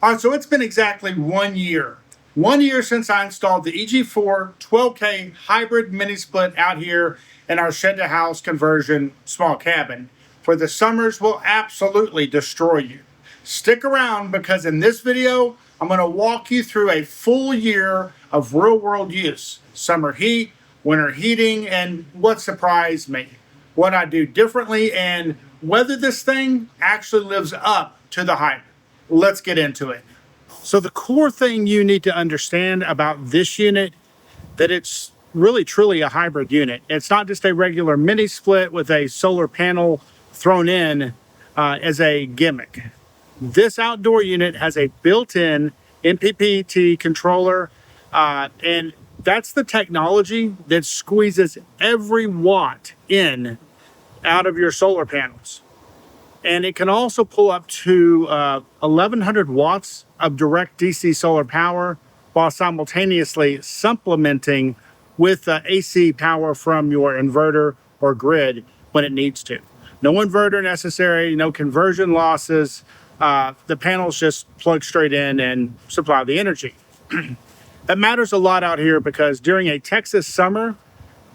All right, so it's been exactly 1 year. 1 year since I installed the EG4 12K hybrid mini split out here in our shed to house conversion small cabin, where the summers will absolutely destroy you. Stick around because in this video, I'm going to walk you through a full year of real world use, summer heat, winter heating, and what surprised me, what I do differently, and whether this thing actually lives up to the hype. Let's get into it. So the core thing you need to understand about this unit, that it's really truly a hybrid unit. It's not just a regular mini split with a solar panel thrown in as a gimmick. This outdoor unit has a built-in MPPT controller, and that's the technology that squeezes every watt in out of your solar panels. And it can also pull up to 1100 watts of direct DC solar power while simultaneously supplementing with AC power from your inverter or grid when it needs to. No inverter necessary, no conversion losses. The panels just plug straight in and supply the energy. That matters a lot out here because during a Texas summer,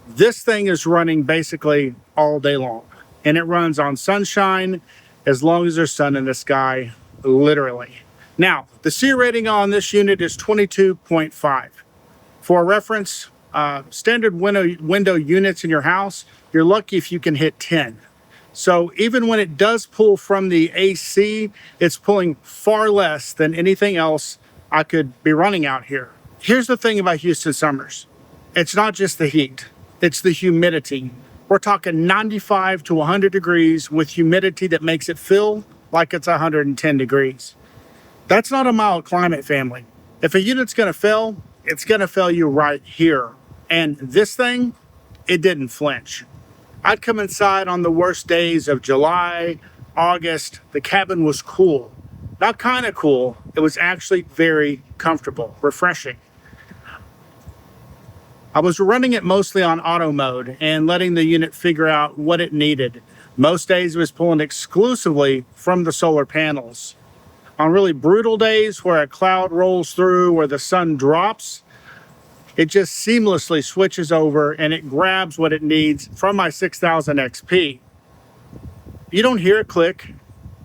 this thing is running basically all day long. And it runs on sunshine as long as there's sun in the sky, literally. Now, the C rating on this unit is 22.5. For reference, standard window units in your house, you're lucky if you can hit 10. So even when it does pull from the AC, it's pulling far less than anything else I could be running out here. Here's the thing about Houston summers. It's not just the heat, it's the humidity. We're talking 95 to 100 degrees with humidity that makes it feel like it's 110 degrees. That's not a mild climate, family. If a unit's gonna fail, it's gonna fail you right here. And this thing, it didn't flinch. I'd come inside on the worst days of July, August. The cabin was cool. Not kind of cool, it was actually very comfortable, refreshing. I was running it mostly on auto mode and letting the unit figure out what it needed. Most days it was pulling exclusively from the solar panels. On really brutal days where a cloud rolls through or the sun drops, it just seamlessly switches over and it grabs what it needs from my 6000 XP. You don't hear it click.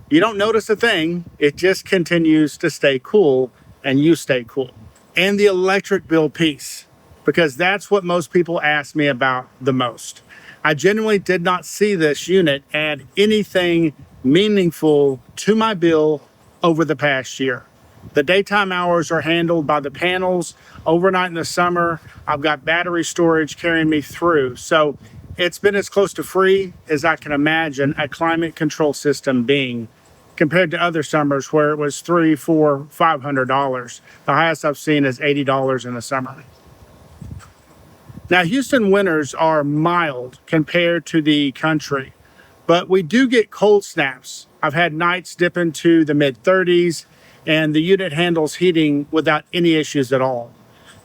You don't notice a thing. It just continues to stay cool and you stay cool. And the electric bill piece, because that's what most people ask me about the most. I genuinely did not see this unit add anything meaningful to my bill over the past year. The daytime hours are handled by the panels. Overnight in the summer, I've got battery storage carrying me through. So it's been as close to free as I can imagine a climate control system being, compared to other summers where it was $300, $400, $500. The highest I've seen is $80 in the summer. Now, Houston winters are mild compared to the country, but we do get cold snaps. I've had nights dip into the mid-30s, and the unit handles heating without any issues at all.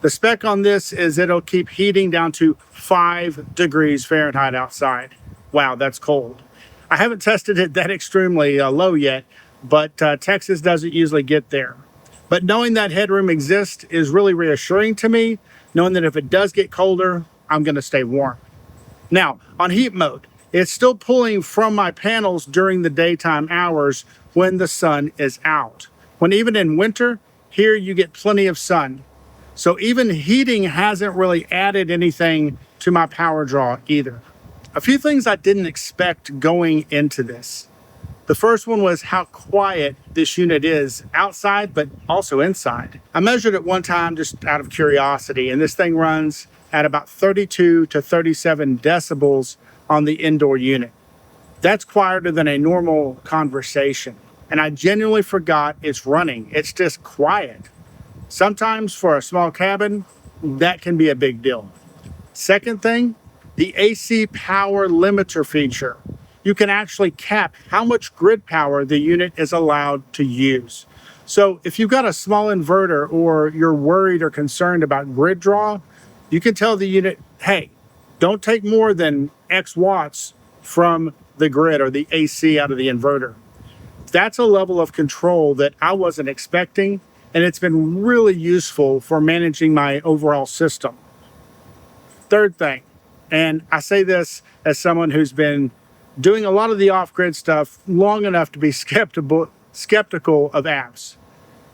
The spec on this is it'll keep heating down to 5 degrees Fahrenheit outside. Wow, that's cold. I haven't tested it that extremely low yet, but Texas doesn't usually get there. But knowing that headroom exists is really reassuring to me, knowing that if it does get colder, I'm gonna stay warm. Now, on heat mode, it's still pulling from my panels during the daytime hours when the sun is out. When even in winter, here you get plenty of sun. So even heating hasn't really added anything to my power draw either. A few things I didn't expect going into this. The first one was how quiet this unit is outside, but also inside. I measured it one time just out of curiosity, and this thing runs at about 32 to 37 decibels on the indoor unit. That's quieter than a normal conversation. And I genuinely forgot it's running. It's just quiet. Sometimes for a small cabin, that can be a big deal. Second thing, the AC power limiter feature. You can actually cap how much grid power the unit is allowed to use. So if you've got a small inverter or you're worried or concerned about grid draw, you can tell the unit, hey, don't take more than X watts from the grid or the AC out of the inverter. That's a level of control that I wasn't expecting, and it's been really useful for managing my overall system. Third thing, and I say this as someone who's been doing a lot of the off-grid stuff long enough to be skeptical of apps.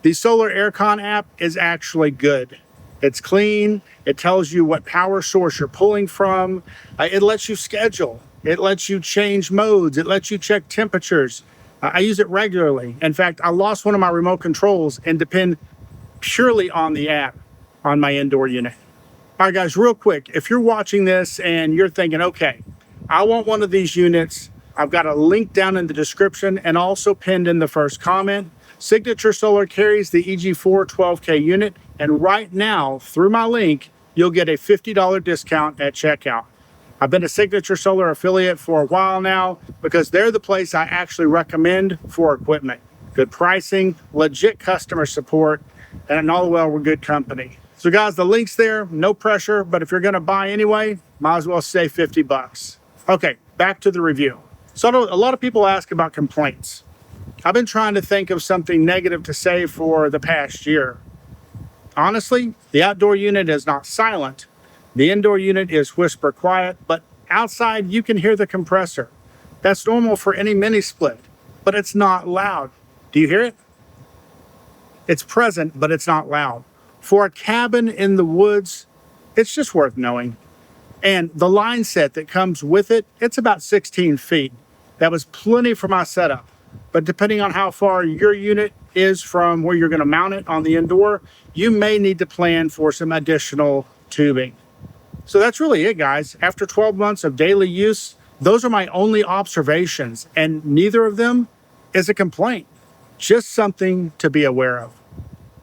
The Solar Aircon app is actually good. It's clean. It tells you what power source you're pulling from. It lets you schedule. It lets you change modes. It lets you check temperatures. I use it regularly. In fact, I lost one of my remote controls and depend purely on the app on my indoor unit. All right, guys, real quick, if you're watching this and you're thinking, okay, I want one of these units, I've got a link down in the description and also pinned in the first comment. Signature Solar carries the EG4 12K unit, and right now, through my link, you'll get a $50 discount at checkout. I've been a Signature Solar affiliate for a while now because they're the place I actually recommend for equipment. Good pricing, legit customer support, and all the while we're good company. So guys, the link's there, no pressure, but if you're gonna buy anyway, might as well save 50 bucks. Okay, back to the review. So a lot of people ask about complaints. I've been trying to think of something negative to say for the past year. Honestly, the outdoor unit is not silent. The indoor unit is whisper quiet, but outside you can hear the compressor. That's normal for any mini split, but it's not loud. Do you hear it? It's present, but it's not loud. For a cabin in the woods, it's just worth knowing. And the line set that comes with it, it's about 16 feet. That was plenty for my setup. But depending on how far your unit is from where you're going to mount it on the indoor, you may need to plan for some additional tubing. So that's really it, guys. After 12 months of daily use, those are my only observations, and neither of them is a complaint, just something to be aware of.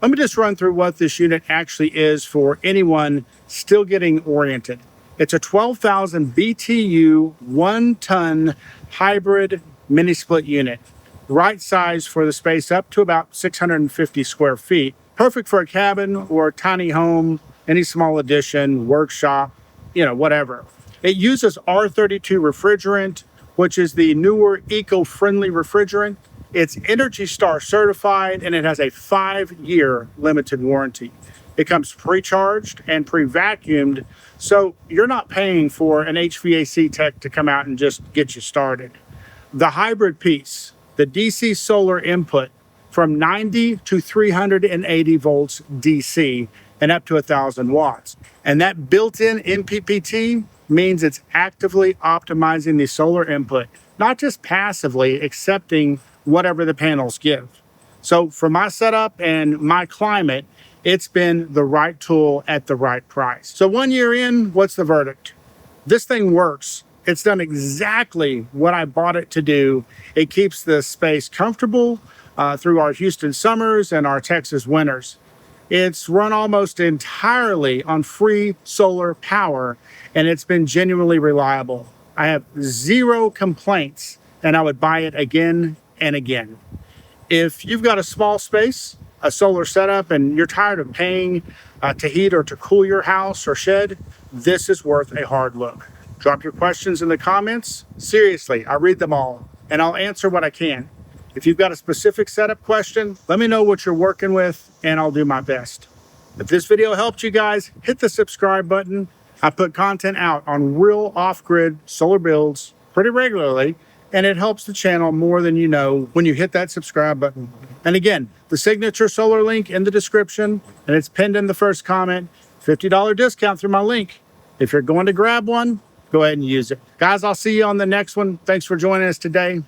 Let me just run through what this unit actually is for anyone still getting oriented. It's a 12,000 BTU, 1-ton hybrid mini split unit. Right size for the space up to about 650 square feet. Perfect for a cabin or a tiny home, any small addition, workshop, whatever. It uses R32 refrigerant, which is the newer eco-friendly refrigerant. It's Energy Star certified, and it has a 5-year limited warranty. It comes pre-charged and pre-vacuumed, so you're not paying for an HVAC tech to come out and just get you started. The hybrid piece, the DC solar input from 90 to 380 volts DC and up to 1,000 watts. And that built-in MPPT means it's actively optimizing the solar input, not just passively accepting whatever the panels give. So for my setup and my climate, it's been the right tool at the right price. So 1 year in, what's the verdict? This thing works. It's done exactly what I bought it to do. It keeps the space comfortable through our Houston summers and our Texas winters. It's run almost entirely on free solar power, and it's been genuinely reliable. I have 0 complaints, and I would buy it again and again. If you've got a small space, a solar setup, and you're tired of paying to heat or to cool your house or shed, this is worth a hard look. Drop your questions in the comments. Seriously, I read them all, and I'll answer what I can. If you've got a specific setup question, let me know what you're working with, and I'll do my best. If this video helped you guys, hit the subscribe button. I put content out on real off-grid solar builds pretty regularly, and it helps the channel more than you know when you hit that subscribe button. And again, the Signature Solar link in the description, and it's pinned in the first comment. $50 discount through my link. If you're going to grab one, go ahead and use it. Guys, I'll see you on the next one. Thanks for joining us today.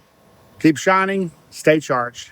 Keep shining, stay charged.